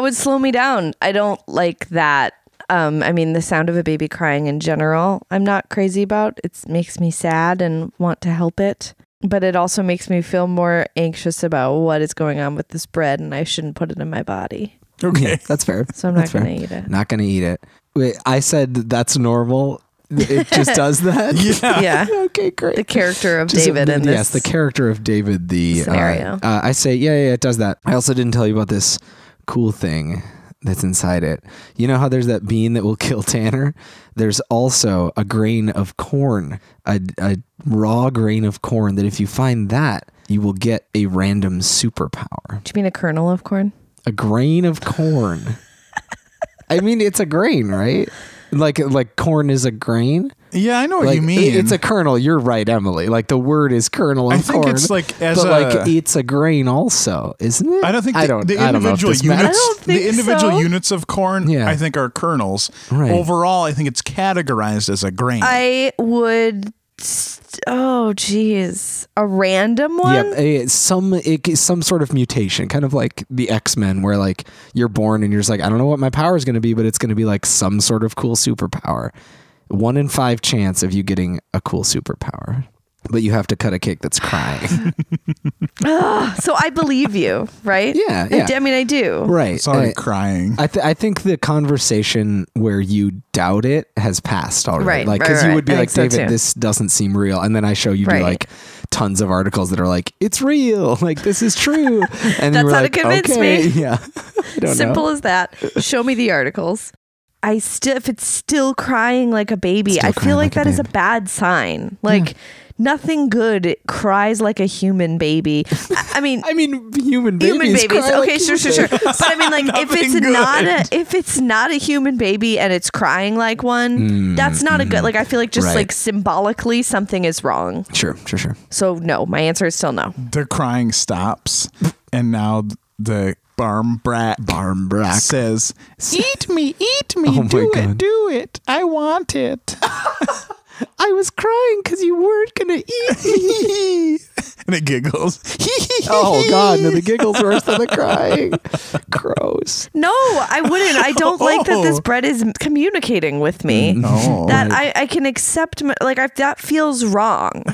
would slow me down. I don't like that. I mean, the sound of a baby crying in general, I'm not crazy about. It makes me sad and want to help it. But it also makes me feel more anxious about what is going on with this bread, and I shouldn't put it in my body. Okay. Yeah, that's fair. So I'm not going to eat it. Not going to eat it. Wait, I said that's normal. It just does that? Yeah. Okay, great. The character of David in this. Yes, the character of David, the scenario. I say, yeah, it does that. I also didn't tell you about this cool thing that's inside it. You know how there's that bean that will kill Tanner? There's also a grain of corn, a raw grain of corn that if you find that, you will get a random superpower. Do you mean a kernel of corn? A grain of corn. I mean, it's a grain, right? Like corn is a grain. Yeah, I know what you mean. It's a kernel. You're right, Emily. Like the word is kernel of corn. I think it's like it's a grain also, isn't it? I don't think the individual units of corn I think are kernels. Right. Overall, I think it's categorized as a grain. I would. Oh, geez. A random one? Yeah, some sort of mutation, kind of like the X-Men, where like you're born and you're just like, I don't know what my power is going to be, but it's going to be like some sort of cool superpower. 1 in 5 chance of you getting a cool superpower. But you have to cut a cake that's crying. So I believe you, right? Yeah. I mean, I do. Right. Sorry, crying. I think the conversation where you doubt it has passed already. Right. Like, because you would be like, so David, too. this doesn't seem real. And then I show you like tons of articles that are like, it's real. Like, this is true. And that's how like, to convince okay, me. Yeah. Simple as that. Show me the articles. If it's still crying like a baby, I feel like that is a bad sign. Like, nothing good cries like a human baby. I mean, human babies. Okay, sure. But I mean, like, if it's not a human baby and it's crying like one, that's not a good. Like, I feel like just like symbolically something is wrong. Sure. So no, my answer is still no. The crying stops, and now the barn brat says, "Eat me, Oh do my it, God. do it. I want it." I was crying because you weren't gonna eat me. And it giggles. Oh God, no! The giggles worse than the crying. Gross. No, I wouldn't. I don't like that this bread is communicating with me. No. That I can accept, that feels wrong.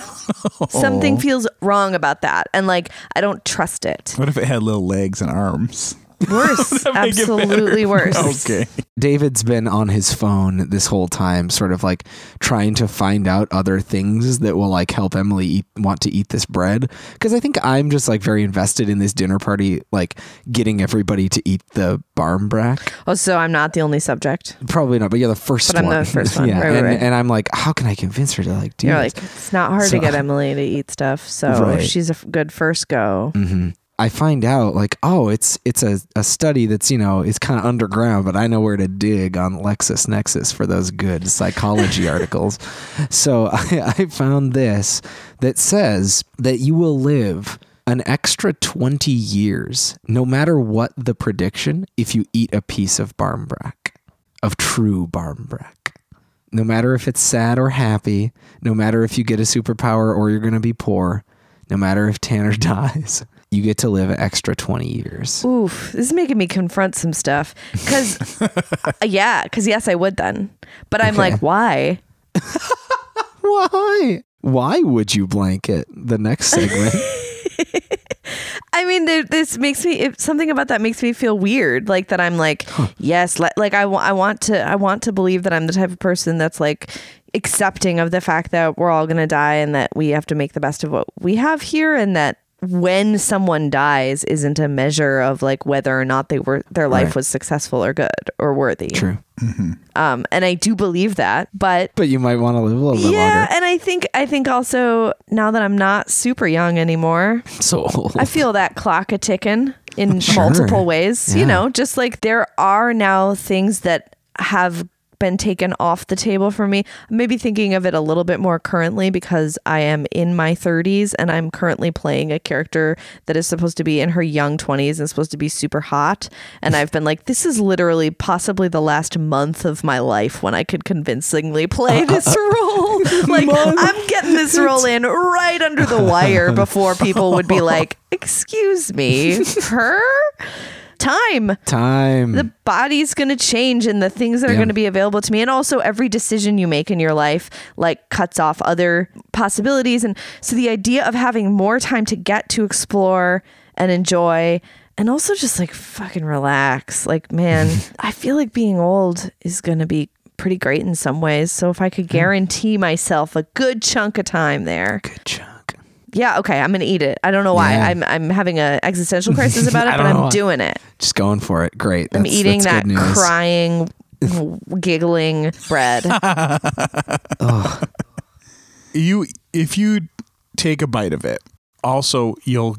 Something feels wrong about that. And like, I don't trust it. What if it had little legs and arms? Worse. Make it Absolutely worse. Okay. David's been on his phone this whole time, sort of like trying to find out other things that will like help Emily want to eat this bread. Because I think I'm just like very invested in this dinner party, like getting everybody to eat the barmbrack. Oh, so I'm not the only subject. Probably not, but you're the first But one. I'm the first one. Yeah, Right. and I'm like, how can I convince her to like do You're this? like, it's not hard So- to get Emily to eat stuff. So Right. she's a good first go. I find out like, oh, it's a study that's, is kind of underground, but I know where to dig on LexisNexis for those good psychology articles. So I found this that says that you will live an extra 20 years, no matter what the prediction, if you eat a piece of barmbrack, of true barmbrack. No matter if it's sad or happy, no matter if you get a superpower or you're going to be poor, no matter if Tanner dies, you get to live an extra 20 years. Oof, this is making me confront some stuff. Because, yes, I would then. But I'm like, why? Why? Why would you blanket the next segment? I mean, this makes me, something about that makes me feel weird. Like that I'm like, yes, like I want to believe that I'm the type of person that's like accepting of the fact that we're all going to die and that we have to make the best of what we have here, and that when someone dies isn't a measure of like whether or not their life was successful or good or worthy. True. And I do believe that, but you might want to live a little bit longer. and I think also now that I'm not super young anymore, So old. I feel that clock a ticking in Sure. multiple ways. Yeah. Just like there are now things that have been taken off the table for me. I'm maybe thinking of it a little bit more currently because I am in my 30s and I'm currently playing a character that is supposed to be in her young 20s and supposed to be super hot. And I've been like, this is literally possibly the last month of my life when I could convincingly play this role. Like, I'm getting this role in right under the wire before people would be like, excuse me, her? Time. The body's going to change and the things that are going to be available to me. And also every decision you make in your life like cuts off other possibilities. And so the idea of having more time to get to explore and enjoy and also just like fucking relax. Like, man, I feel like being old is going to be pretty great in some ways. So if I could guarantee myself a good chunk of time there. Good chunk. Yeah, okay, I'm gonna eat it. I don't know why. Yeah. I'm having an existential crisis about it, but I'm doing it. Just going for it. Great. I'm eating that's that good news. crying, giggling bread. If you take a bite of it, also you'll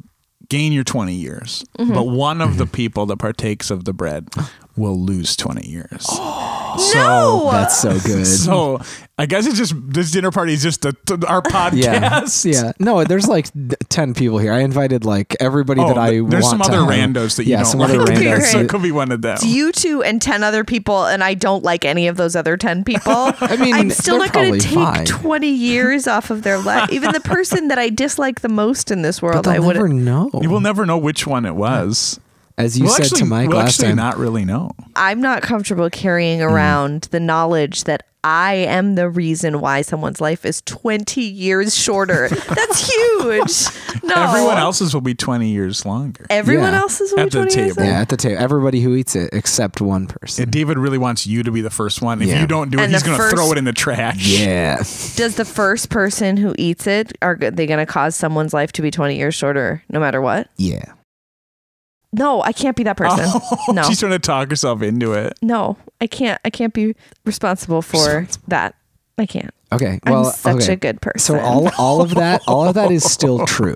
gain your 20 years. But one of the people that partakes of the bread will lose 20 years. No! That's so good. So I guess it's just this dinner party is just our podcast. Yeah. No, there's like 10 people here. I invited like everybody that I want. There's some to other have. randos that you don't some like. other randos. Okay, So it could be one of them. It's you two and 10 other people, and I don't like any of those other 10 people. I mean, I'm still they're not going probably to take fine. 20 years off of their life. Even the person that I dislike the most in this world, But I they'll would never know. You will never know which one it was. As you said to Mike we'll last actually time. not really know. I'm not comfortable carrying around the knowledge that I am the reason why someone's life is 20 years shorter. That's huge. No. Everyone else's will be 20 years longer. Everyone Yeah. else's will At be the 20 years table. Yeah, at the table. Everybody who eats it except one person. David really wants you to be the first one. If Yeah. you don't do it, And he's the going to first- throw it in the trash. Yeah. Does the first person who eats it, are they going to cause someone's life to be 20 years shorter no matter what? Yeah. No, I can't be that person. No. She's trying to talk herself into it. No, I can't be responsible for that. I can't. Okay. I'm Well, such okay. a good person. So all of that is still true,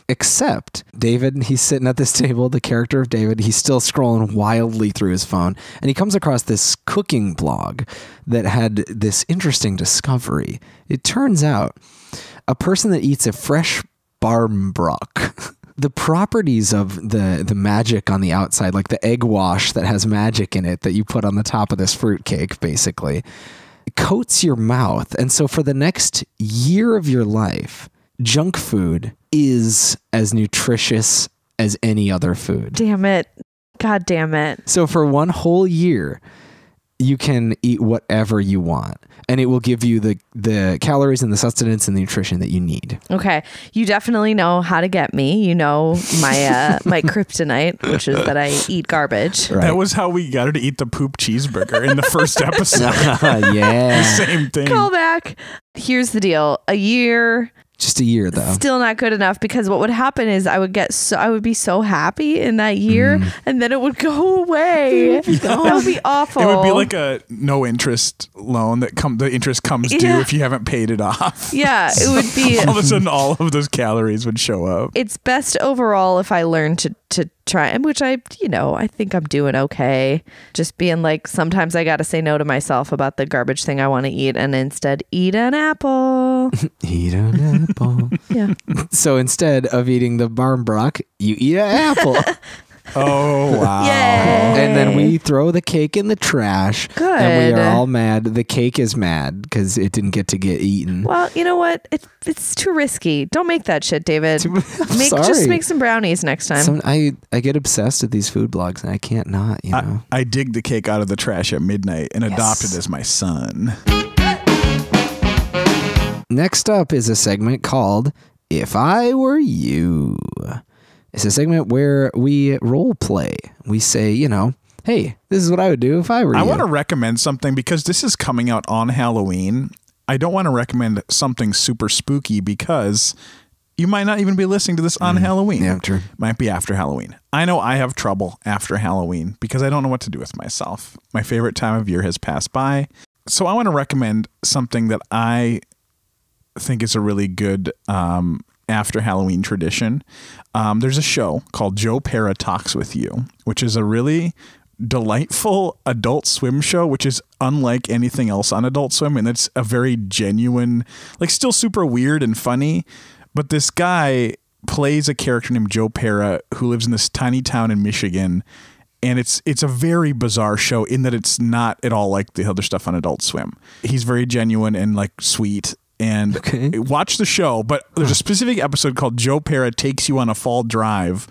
except David. He's sitting at this table. The character of David. He's still scrolling wildly through his phone, and he comes across this cooking blog that had this interesting discovery. It turns out a person that eats a fresh barmbrok. The properties of the magic on the outside, like the egg wash that has magic in it that you put on the top of this fruitcake, basically coats your mouth. And so for the next year of your life, junk food is as nutritious as any other food. Damn it. God damn it. So for one whole year, you can eat whatever you want, and it will give you the calories and the sustenance and the nutrition that you need. Okay. You definitely know how to get me. You know my my kryptonite, which is that I eat garbage. Right. That was how we got her to eat the poop cheeseburger in the first episode. Yeah. Same thing. Call back. Here's the deal. A year, Just a year, though. still not good enough, because what would happen is I would be so happy in that year, and then it would go away. That would be awful. It would be like a no interest loan that the interest comes due Yeah. if you haven't paid it off. Yeah, it would be. All of a sudden, all of those calories would show up. It's best overall if I learn to try, and which I think I'm doing okay. Just being like, sometimes I got to say no to myself about the garbage thing I want to eat, and instead eat an apple. Eat an apple. Yeah. So instead of eating the barmbrok, you eat an apple. Oh, wow. Yay. And then we throw the cake in the trash. Good. And we are all mad. The cake is mad because it didn't get eaten. Well, you know what? It's too risky. Don't make that shit, David. Just sorry. make some brownies next time. I get obsessed with these food blogs, and I can't not, you know. I dig the cake out of the trash at midnight and adopted as my son. Next up is a segment called If I Were You. It's a segment where we role play. We say, hey, this is what I would do if I were you. I want to recommend something because this is coming out on Halloween. I don't want to recommend something super spooky because you might not even be listening to this on Halloween. Yeah, true. Might be after Halloween. I know I have trouble after Halloween because I don't know what to do with myself. My favorite time of year has passed by. So I want to recommend something that I think is a really good after Halloween tradition. There's a show called Joe Pera Talks With You, which is a really delightful Adult Swim show, which is unlike anything else on Adult Swim, and it's a very genuine, like still super weird and funny, but this guy plays a character named Joe Pera who lives in this tiny town in Michigan, and it's a very bizarre show in that it's not at all like the other stuff on Adult Swim. He's very genuine and like sweet. And watch the show, but there's a specific episode called Joe Pera Takes You on a Fall Drive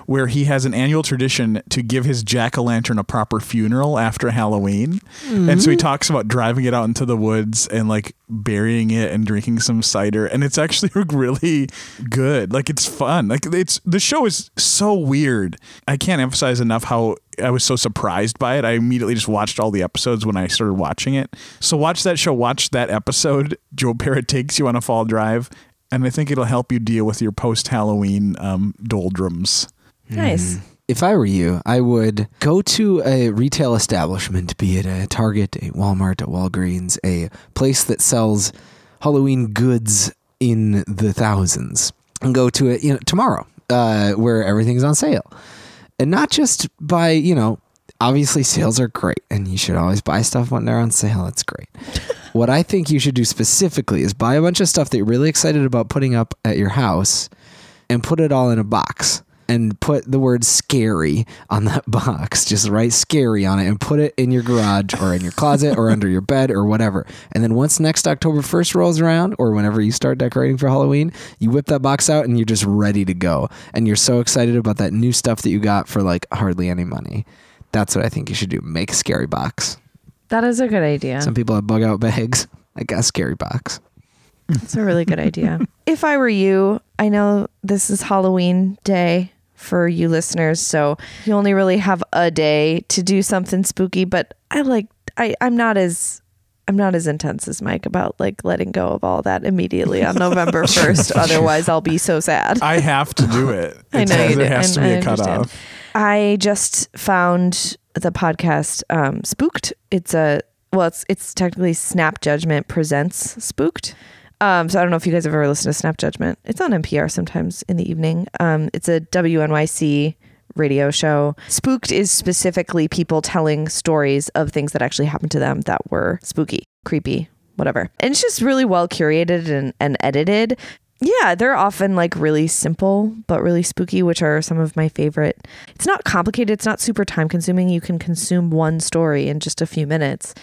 where he has an annual tradition to give his jack-o'-lantern a proper funeral after Halloween. And so he talks about driving it out into the woods and like burying it and drinking some cider. And it's actually really good. Like it's fun. Like the show is so weird. I can't emphasize enough how I was so surprised by it. I immediately just watched all the episodes when I started watching it. So watch that show, watch that episode. Joe Pera Takes You on a Fall Drive, and I think it'll help you deal with your post-Halloween doldrums. Nice. If I were you, I would go to a retail establishment, be it a Target, a Walmart, a Walgreens, a place that sells Halloween goods in the thousands, and go to it tomorrow where everything's on sale. And not just by, obviously sales are great and you should always buy stuff when they're on sale. It's great. What I think you should do specifically is buy a bunch of stuff that you're really excited about putting up at your house and put it all in a box and put the word scary on that box. Just write scary on it and put it in your garage or in your closet or under your bed or whatever. And then once next October 1st rolls around or whenever you start decorating for Halloween, you whip that box out and you're just ready to go. And you're so excited about that new stuff that you got for like hardly any money. That's what I think you should do. Make a scary box. That is a good idea. Some people have bug out bags. I got a scary box. It's a really good idea. If I were you, I know this is Halloween day for you listeners, so you only really have a day to do something spooky, but I'm not as intense as Mike about like letting go of all that immediately on November 1st. Otherwise I'll be so sad. I have to do it. I know you do. There has to be I a understand. cutoff. I just found the podcast Spooked. It's a well, it's technically Snap Judgment Presents Spooked. So I don't know if you guys have ever listened to Snap Judgment. It's on NPR sometimes in the evening. It's a WNYC radio show. Spooked is specifically people telling stories of things that actually happened to them that were spooky, creepy, whatever. And it's just really well curated and edited. Yeah, they're often like really simple, but really spooky, which are some of my favorite. It's not complicated. It's not super time consuming. You can consume one story in just a few minutes.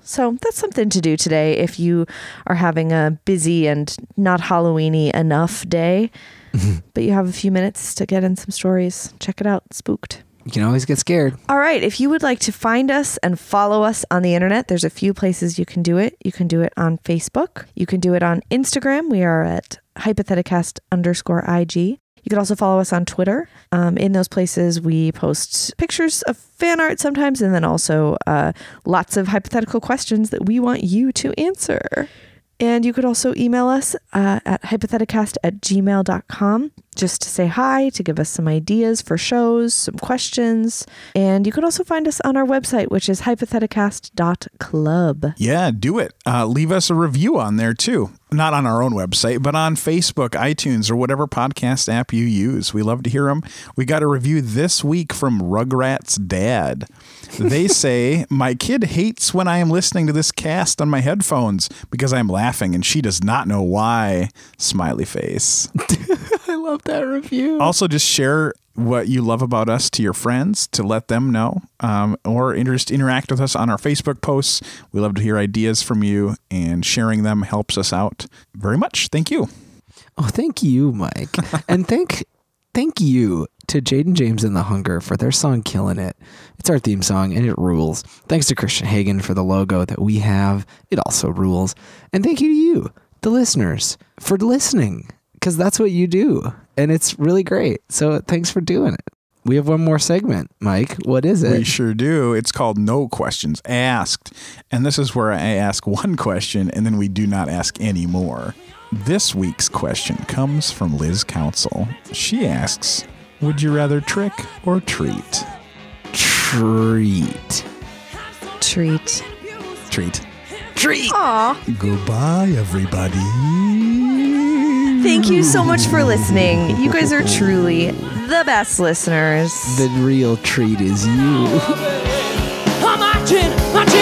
So that's something to do today if you are having a busy and not Halloween-y enough day, but you have a few minutes to get in some stories. Check it out. Spooked. You can always get scared. All right. If you would like to find us and follow us on the internet, there's a few places you can do it. You can do it on Facebook. You can do it on Instagram. We are at hypotheticast_IG. You can also follow us on Twitter. In those places, we post pictures of fan art sometimes, and then also lots of hypothetical questions that we want you to answer. And you could also email us at hypotheticast@gmail.com just to say hi, to give us some ideas for shows, some questions. And you could also find us on our website, which is hypotheticast.club. Yeah, do it. Leave us a review on there too. Not on our own website, but on Facebook, iTunes, or whatever podcast app you use. We love to hear them. We got a review this week from Rugrats' dad. They say, my kid hates when I am listening to this cast on my headphones because I'm laughing and she does not know why. Smiley face. I love that review. Also, just share what you love about us to your friends to let them know, or interact with us on our Facebook posts. We love to hear ideas from you, and sharing them helps us out very much. Thank you. Oh, thank you, Mike. And thank you to Jaden James and the Hunger for their song Killing It. It's our theme song and it rules. Thanks to Christian Hagen for the logo that we have. It also rules. And thank you to you, the listeners, for listening, because that's what you do. And it's really great. So thanks for doing it. We have one more segment, Mike. What is it? We sure do. It's called No Questions Asked. And this is where I ask one question and then we do not ask any more. This week's question comes from Liz Council. She asks, would you rather trick or treat? Treat. Treat. Treat. Treat. Aw. Goodbye, everybody. Thank you so much for listening. You guys are truly the best listeners. The real treat is you. I'm marching, marching,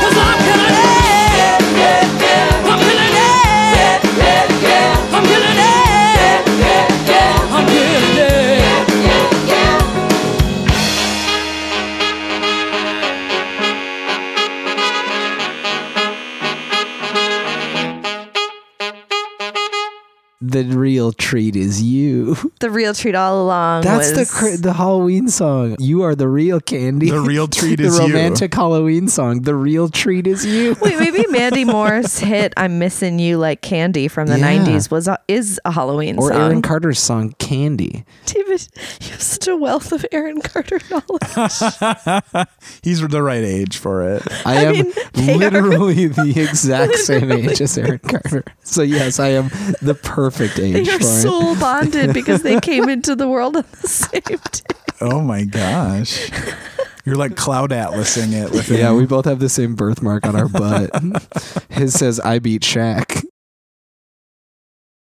'cause I'm killing it. I'm killing it. I'm killing it. I'm killing it. The real treat is you. The real treat all along That's was... the Halloween song. You are the real candy. The real treat the is you. The romantic Halloween song. The real treat is you. Wait, maybe Mandy Moore's hit "I'm Missing You Like Candy" from the Yeah. 90s is a Halloween Or song. Aaron Carter's song Candy. David, you have such a wealth of Aaron Carter knowledge. He's the right age for it. I am mean, they literally the exact same age as Aaron Carter. So yes, I am the perfect They age are for it. soul bonded because they came into the world on the same day. Oh my gosh. You're like Cloud Atlasing it with him. Yeah, we both have the same birthmark on our butt. His says, I beat Shaq.